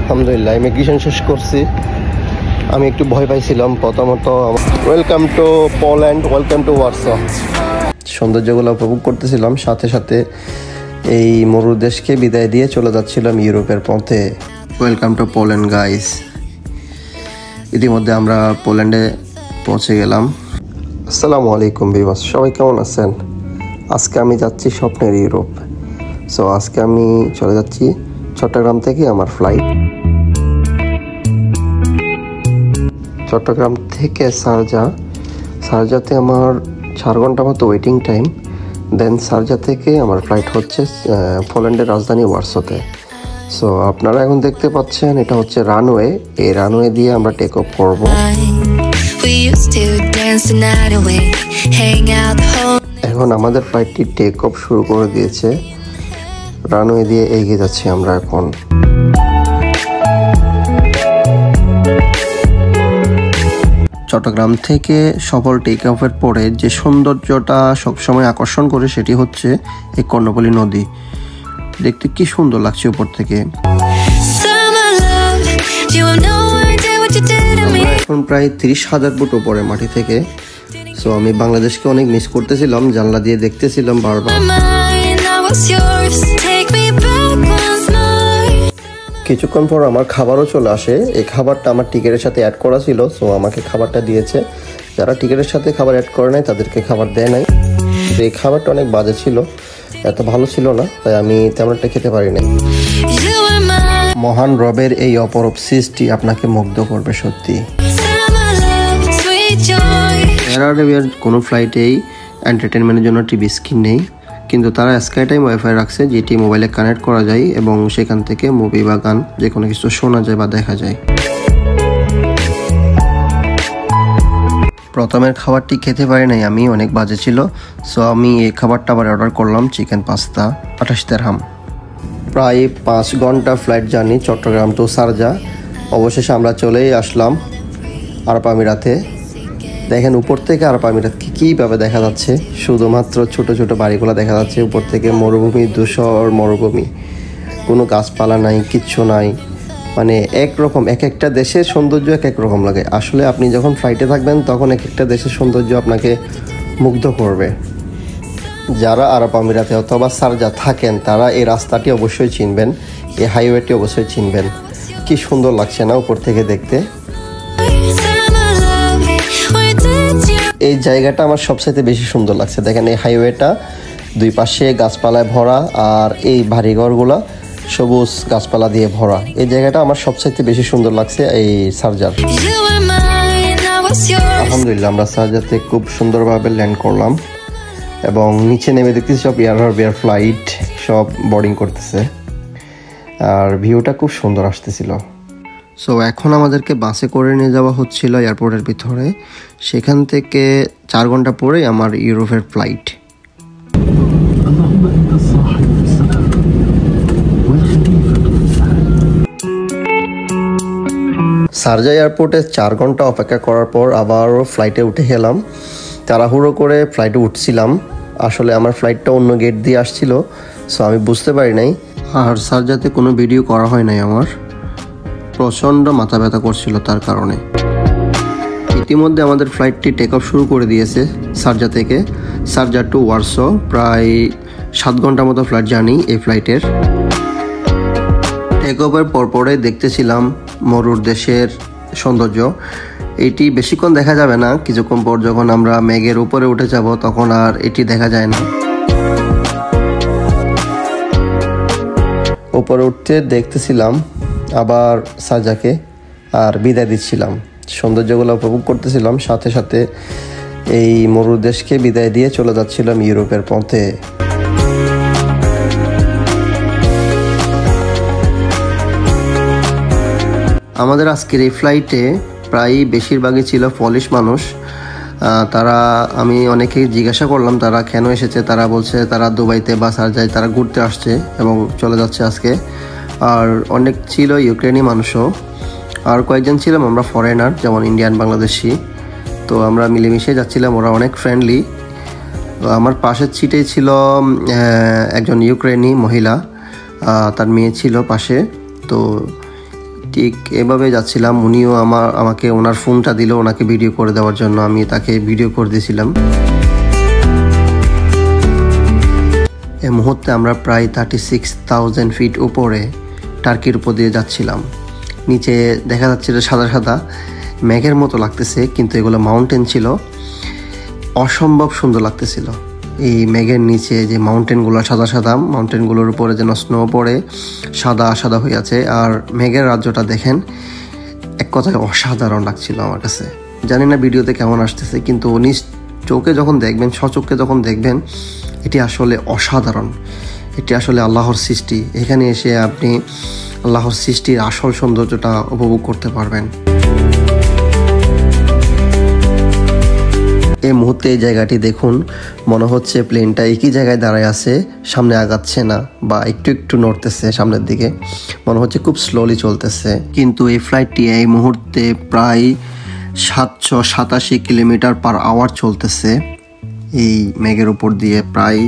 আলহামদুলিল্লাহ ইমিগ্রেশন শেষ করছি। আমি একটু ভয় পাইছিলাম প্রথমত। Welcome to Poland, welcome to Warsaw. সৌন্দর্যগুলো উপভোগ করতেছিলাম, সাথে সাথে এই মরু দেশকে বিদায় দিয়ে চলে যাচ্ছিলাম ইউরোপের পথে। Welcome to Poland guys. ইতিমধ্যে আমরা পোল্যান্ডে পৌঁছে গেলাম। আসসালামু আলাইকুম ভিউয়ার্স, সবাই কেমন আছেন? আজকে আমি যাচ্ছি স্বপ্নের ইউরোপ। সো আজকে আমি চলে যাচ্ছি চট্টগ্রাম থেকে। আমার ফ্লাইট চট্টগ্রাম থেকে শারজাতে আমার 4 ঘন্টা মতো ওয়েটিং টাইম। দেন শারজা থেকে আমার ফ্লাইট হচ্ছে পোল্যান্ডের রাজধানী ওয়ারসোতে। সো আপনারা এখন দেখতে পাচ্ছেন এটা হচ্ছে রানওয়ে। এই রানওয়ে দিয়ে আমরা টেক অফ করব। এখন আমাদের ফ্লাইটটি টেক অফ শুরু করে দিয়েছে। রানওয়ে দিয়ে এগিয়ে যাচ্ছি আমরা এখন। চট্টগ্রাম থেকে সফল টেক অফের পরে যে সৌন্দর্যটা সবসময় আকর্ষণ করে সেটি হচ্ছে এই কর্ণফুলী নদী। দেখতে কি সুন্দর লাগছে উপর থেকে। এখন প্রায় 30,000 ফুট উপরে মাটি থেকে। সো আমি বাংলাদেশকে অনেক মিস করতেছিলাম, জানলা দিয়ে দেখতেছিলাম বারবার। কিছুক্ষণ পর আমার খাবারও চলে আসে। এই খাবারটা আমার টিকিটের সাথে অ্যাড করা ছিল, সো আমাকে খাবারটা দিয়েছে। যারা টিকিটের সাথে খাবার অ্যাড করে নাই তাদেরকে খাবার দেয় নাই। এই খাবারটা অনেক বাজে ছিল, এত ভালো ছিল না, তাই আমি তেমন একটা খেতে পারি নাই। মহান রবের এই অপরূপ সৃষ্টি আপনাকে মুগ্ধ করবে সত্যি। এয়ার আরাবিয়ার কোনো ফ্লাইটেই এন্টারটেনমেন্টের জন্য টিভি স্ক্রিন নেই, কিন্তু তারা স্কাইটাইম ওয়াইফাই রাখছে যেটি মোবাইলে কানেক্ট করা যায় এবং সেখান থেকে মুভি বা গান যে কোনো কিছু শোনা যায় বা দেখা যায়। প্রথমের খাবারটি খেতে পারি নাই আমি, অনেক বাজে ছিল। সো আমি এই খাবারটা আবার অর্ডার করলাম, চিকেন পাস্তা, 28 দিরহাম। প্রায় 5 ঘন্টা flight journey Chittagong to Sharjah. অবশেষে আমরা চলেই আসলাম আরব আমিরাতে। দেখেন উপর থেকে আরব আমিরাত কীভাবে দেখা যাচ্ছে, শুধুমাত্র ছোট ছোট বাড়িগুলো দেখা যাচ্ছে। উপর থেকে মরুভূমি, ধূসর মরুভূমি, কোনো গাছপালা নাই, কিচ্ছু নাই। মানে একরকম, এক একটা দেশের সৌন্দর্য এক এক রকম লাগে। আসলে আপনি যখন ফ্লাইটে থাকবেন তখন এক একটা দেশের সৌন্দর্য আপনাকে মুগ্ধ করবে। যারা আরব আমিরাতে অথবা শারজা থাকেন তারা এই রাস্তাটি অবশ্যই চিনবেন, এই হাইওয়েটি অবশ্যই চিনবেন। কি সুন্দর লাগছে না উপর থেকে দেখতে। এই জায়গাটা আমার সবচাইতে বেশি সুন্দর লাগছে। দেখেন এই হাইওয়েটা দুই পাশে গাছপালায় ভরা, আর এই বাড়িঘরগুলা সবুজ গাছপালা দিয়ে ভরা। এই জায়গাটা আমার সবচাইতে বেশি সুন্দর লাগছে এই শারজার। আলহামদুলিল্লাহ আমরা শারজাতে খুব সুন্দরভাবে ল্যান্ড করলাম এবং নিচে নেমে দেখতেছি সব এয়ার আরাবিয়ার ফ্লাইট সব বোর্ডিং করতেছে, আর ভিউটা খুব সুন্দর আসতেছিল। সো এখন আমাদেরকে বাসে করে নিয়ে যাওয়া হচ্ছিল এয়ারপোর্টের ভিতরে। সেখান থেকে 4 ঘন্টা পরেই আমার ইউরোপের ফ্লাইট। শারজা এয়ারপোর্টে 4 ঘন্টা অপেক্ষা করার পর আবারও ফ্লাইটে উঠে গেলাম। তাড়াহুড়ো করে ফ্লাইটে উঠছিলাম। আসলে আমার ফ্লাইটটা অন্য গেট দিয়ে আসছিল, সো আমি বুঝতে পারি নাই। আর শারজাতে কোনো ভিডিও করা হয় নাই আমার। প্রচণ্ড মাথা ব্যথা করছিল তার কারণে। ইতিমধ্যে আমাদের ফ্লাইটটি টেক অফ শুরু করে দিয়েছে শারজা থেকে। শারজা টু ওয়ারসো প্রায় 7 ঘন্টা মতো ফ্লাইট জার্নি এই ফ্লাইটের। টেক অফের পরপরে দেখতেছিলাম মরুর দেশের সৌন্দর্য। এটি বেশিক্ষণ দেখা যাবে না, কিছুক্ষণ পর যখন আমরা মেঘের উপরে উঠে যাব তখন আর এটি দেখা যায় না। উপরে উঠতে দেখতেছিলাম আবার শারজাকে, আর বিদায় দিচ্ছিলাম। সৌন্দর্যগুলো উপভোগ করতেছিলাম, সাথে সাথে এই মরু দেশকে বিদায় দিয়ে চলে যাচ্ছিলাম ইউরোপের পথে। আমাদের আজকের এই ফ্লাইটে প্রায় বেশিরভাগই ছিল পলিশ মানুষ। তারা, আমি অনেকেই জিজ্ঞাসা করলাম তারা কেন এসেছে। তারা বলছে তারা দুবাইতে বা শারজায় তারা ঘুরতে আসছে এবং চলে যাচ্ছে আজকে। আর অনেক ছিল ইউক্রেনি মানুষও, আর কয়েকজন ছিলাম আমরা ফরেনার, যেমন ইন্ডিয়ান, বাংলাদেশি। তো আমরা মিলেমিশে যাচ্ছিলাম, ওরা অনেক ফ্রেন্ডলি। আমার পাশের সিটেই ছিল একজন ইউক্রেনি মহিলা, তার মেয়ে ছিল পাশে। তো ঠিক এভাবে যাচ্ছিলাম, উনিও আমাকে ওনার ফোনটা দিল ওনাকে ভিডিও করে দেওয়ার জন্য। আমি তাকে ভিডিও করে দিয়েছিলাম। এই মুহূর্তে আমরা প্রায় 36,000 ফিট উপরে টার্কির উপর দিয়ে যাচ্ছিলাম। নিচে দেখা যাচ্ছিল সাদা সাদা মেঘের মতো লাগতেছে, কিন্তু এগুলো মাউন্টেন ছিল। অসম্ভব সুন্দর লাগতেছিল। এই মেঘের নিচে যে মাউন্টেনগুলো সাদা সাদা, মাউন্টেনগুলোর উপরে যেন স্নো পড়ে সাদা সাদা হয়ে আছে। আর মেঘের রাজ্যটা দেখেন, এক কথায় অসাধারণ লাগছিল আমার কাছে। জানি না ভিডিওতে কেমন আসতেছে, কিন্তু নিজ চোখে যখন দেখবেন, স্বচক্ষে যখন দেখবেন, এটি আসলে অসাধারণ। এটি আসলে আল্লাহর সৃষ্টি। এখানে এসে আপনি আল্লাহর সৃষ্টির আসল সৌন্দর্যটা উপভোগ করতে পারবেন। এই মুহূর্তে এই জায়গাটি দেখুন, মনে হচ্ছে প্লেনটা একই জায়গায় দাঁড়ায় আছে, সামনে আগাচ্ছে না বা একটু একটু নড়তেছে সামনের দিকে, মনে হচ্ছে খুব স্লোলি চলতেছে। কিন্তু এই ফ্লাইটটি এই মুহূর্তে প্রায় 787 কিলোমিটার পার আওয়ার চলতেছে এই মেঘের উপর দিয়ে, প্রায়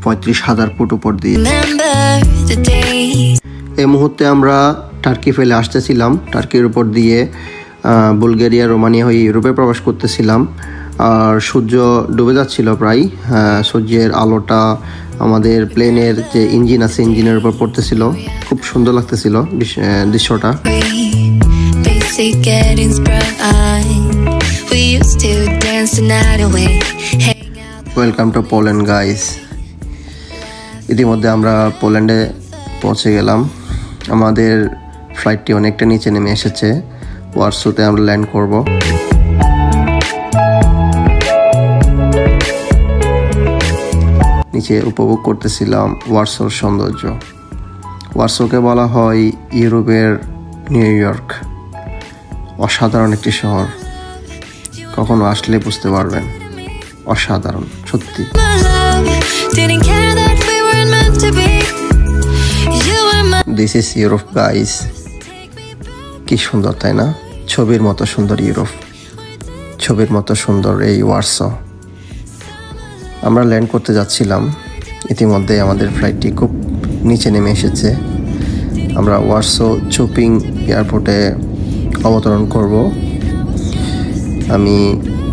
35,000 ফুট উপর দিয়ে। এই মুহূর্তে আমরা টার্কি ফেলে আসতেছিলাম। টার্কির উপর দিয়ে বুলগেরিয়া, রোমানিয়া হয়ে ইউরোপে প্রবেশ করতেছিলাম। আর সূর্য ডুবে যাচ্ছিল প্রায়। সূর্যের আলোটা আমাদের প্লেনের যে ইঞ্জিন আছে, ইঞ্জিনের উপর পড়তেছিল। খুব সুন্দর লাগতেছিল দৃশ্যটা। Welcome to Poland guys. ইতিমধ্যে আমরা পোল্যান্ডে পৌঁছে গেলাম। আমাদের ফ্লাইটটি অনেকটা নিচে নেমে এসেছে। ওয়ারসোতে আমরা ল্যান্ড করব। নিচে উপভোগ করতেছিলাম ওয়ারসোর সৌন্দর্য। ওয়ারসোকে বলা হয় ইউরোপের নিউ ইয়র্ক। অসাধারণ একটি শহর, কখনো আসলে বুঝতে পারবেন। অসাধারণ সত্যি। This is Europe guys. কি সুন্দর, তাই না? ছবির মতো সুন্দর ইউরোপ, ছবির মতো সুন্দর এই ওয়ারসো। আমরা ল্যান্ড করতে যাচ্ছিলাম। ইতিমধ্যে আমাদের ফ্লাইটটি খুব নিচে নেমে এসেছে। আমরা ওয়ারসো চুপিং এয়ারপোর্টে অবতরণ করব। আমি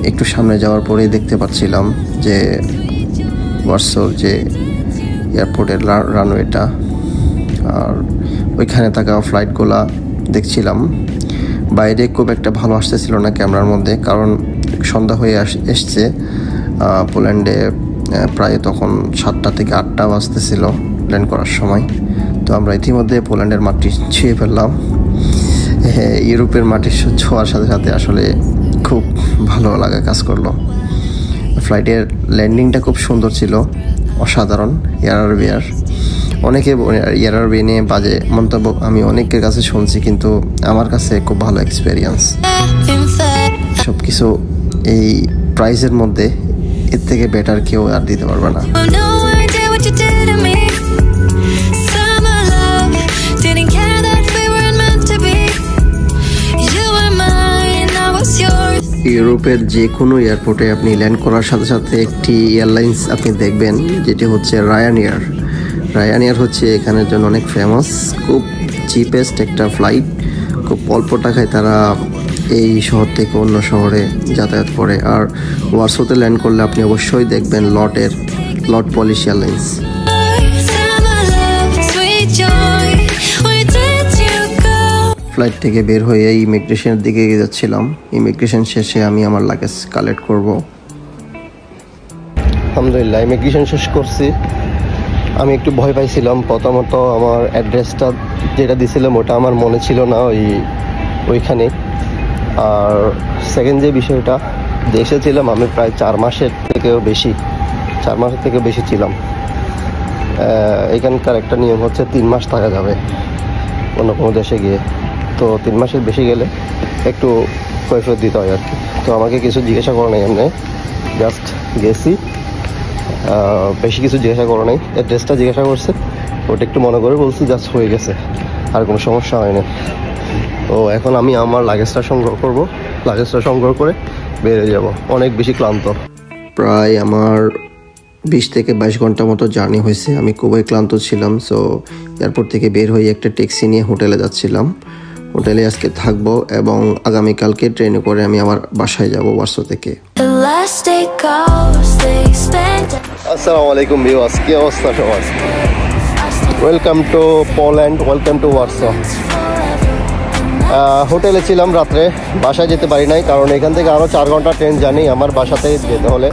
একটু সামনে যাওয়ার পরেই দেখতে পাচ্ছিলাম যে ওয়ারসোর যে এয়ারপোর্টের রানওয়েটা, আর ওইখানে থাকা ফ্লাইটগুলা দেখছিলাম। বাইরে খুব একটা ভালো আসতেছিল না ক্যামেরার মধ্যে, কারণ সন্ধ্যা হয়ে এসছে। পোল্যান্ডে প্রায় তখন 7টা থেকে 8টা বাজতেছিল ল্যান্ড করার সময়। তো আমরা ইতিমধ্যে পোল্যান্ডের মাটি ছুঁয়ে ফেললাম। ইউরোপের মাটি ছোঁয়ার সাথে সাথে আসলে খুব ভালো লাগা কাজ করলো। ফ্লাইটের ল্যান্ডিংটা খুব সুন্দর ছিল, অসাধারণ। এয়ারবিয়ার অনেকে এয়ারবি নিয়ে বাজে মন্তব্য আমি অনেকের কাছে শুনছি, কিন্তু আমার কাছে খুব ভালো এক্সপিরিয়েন্স। সব কিছু এই প্রাইসের মধ্যে এর থেকে বেটার কেউ আর দিতে পারবে না। ইউরোপের যে কোনো এয়ারপোর্টে আপনি ল্যান্ড করার সাথে সাথে একটি এয়ারলাইন্স আপনি দেখবেন, যেটি হচ্ছে রায়ানএয়ার। রায়ানএয়ার হচ্ছে এখানের জন্য অনেক ফেমাস। খুব চিপেস্ট একটা ফ্লাইট, খুব অল্প টাকায় তারা এই শহর থেকে অন্য শহরে যাতায়াত করে। আর ওয়ারসোতে ল্যান্ড করলে আপনি অবশ্যই দেখবেন লট পলিশ এয়ারলাইন্স। ফ্লাইট থেকে বের হয়ে ইমিগ্রেশনের দিকে যাচ্ছিলাম। ইমিগ্রেশন শেষে আমি আমার লাগেজ কালেক্ট করব। আলহামদুলিল্লাহ ইমিগ্রেশন শেষ করছি। আমি একটু ভয় পাইছিলাম প্রথমত, আমার অ্যাড্রেসটা যেটা দিয়েছিলাম ওটা আমার মনে ছিল না ওইখানে। আর সেকেন্ড যে বিষয়টা, দেশে ছিলাম আমি প্রায় 4 মাসের থেকেও বেশি ছিলাম। এখানকার একটা নিয়ম হচ্ছে 3 মাস থাকা যাবে অন্য কোনো দেশে গিয়ে। তো 3 মাসের বেশি গেলে একটু কৈফিয়ত দিতে হয় আর কি। তো আমাকে কিছু জিজ্ঞাসা করে নাই, এমনি জাস্ট গেছি, বেশি কিছু জিজ্ঞাসা করে নাই। অ্যাড্রেসটা জিজ্ঞাসা করছে, ওটা একটু মনে করে বলছি, জাস্ট হয়ে গেছে, আর কোনো সমস্যা হয়নি। তো এখন আমি আমার লাগেজটা সংগ্রহ করে বেরিয়ে যাব। অনেক বেশি ক্লান্ত, প্রায় আমার 20 থেকে 22 ঘন্টা মতো জার্নি হয়েছে। আমি খুবই ক্লান্ত ছিলাম। সো এয়ারপোর্ট থেকে বের হয়ে একটা ট্যাক্সি নিয়ে হোটেলে যাচ্ছিলাম। হোটেলে আজকে থাকবো এবং আগামীকালকে ট্রেনে করে আমি আমার বাসায় যাব ওয়ারসো থেকে। আসসালামু আলাইকুম ভিউয়ার্স, কি অবস্থা সবার? Welcome to Poland, welcome to Warsaw. হোটেলে ছিলাম রাত্রে, বাসায় যেতে পারি নাই কারণ এখান থেকে আরও 4 ঘন্টা ট্রেন জার্নি আমার বাসাতে যেতে হলে।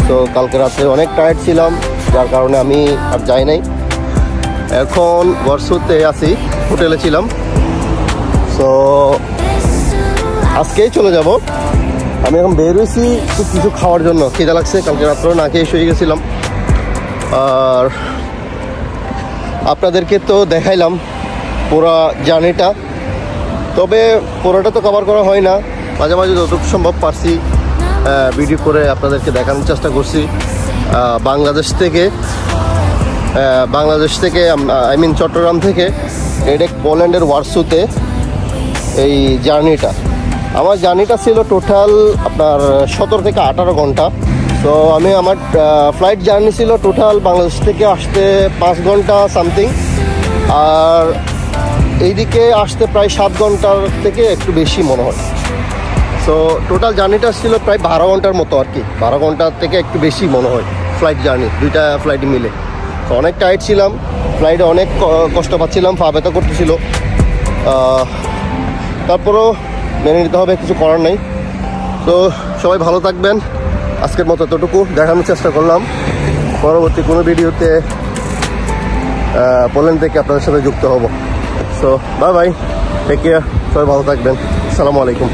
তো কালকে রাত্রে অনেক টায়ার্ড ছিলাম, যার কারণে আমি আর যাই নাই। এখন ওয়ারসোতে আছি, হোটেলে ছিলাম। তো আজকেই চলে যাব। আমি এখন বের হয়েছি কিছু খাওয়ার জন্য, খিদা লাগছে, কালকে রাত্রেও না খেয়ে শুয়ে গেছিলাম। আর আপনাদেরকে তো দেখাইলাম পুরো জার্নিটা, তবে পুরোটা তো কভার করা হয় না, মাঝে মাঝে যতটুকু সম্ভব পারছি ভিডিও করে আপনাদেরকে দেখানোর চেষ্টা করছি। বাংলাদেশ থেকে আই মিন চট্টগ্রাম থেকে ডাইরেক্ট পোল্যান্ডের ওয়ারসোতে এই জার্নিটা। আমার জার্নিটা ছিল টোটাল আপনার 17 থেকে 18 ঘন্টা। তো আমার ফ্লাইট জার্নি ছিল টোটাল বাংলাদেশ থেকে আসতে 5 ঘন্টা সামথিং, আর এইদিকে আসতে প্রায় 7 ঘন্টার থেকে একটু বেশি মনে হয়। সো টোটাল জার্নিটা ছিল প্রায় 12 ঘন্টার মতো আর কি, 12 ঘন্টার থেকে একটু বেশি মনে হয় ফ্লাইট জার্নি, দুইটা ফ্লাইট মিলে। তো অনেক টায়ার্ড ছিলাম, ফ্লাইটে অনেক কষ্ট পাচ্ছিলাম, পা ব্যথা করতেছিল। তারপরও মেনে নিতে হবে, কিছু করার নেই। তো সবাই ভালো থাকবেন, আজকের মতো এতটুকু দেখানোর চেষ্টা করলাম। পরবর্তী কোনো ভিডিওতে পোল্যান্ড থেকে আপনাদের সাথে যুক্ত হব। So bye bye, take care, সবাই ভালো থাকবেন। আসসালামু আলাইকুম।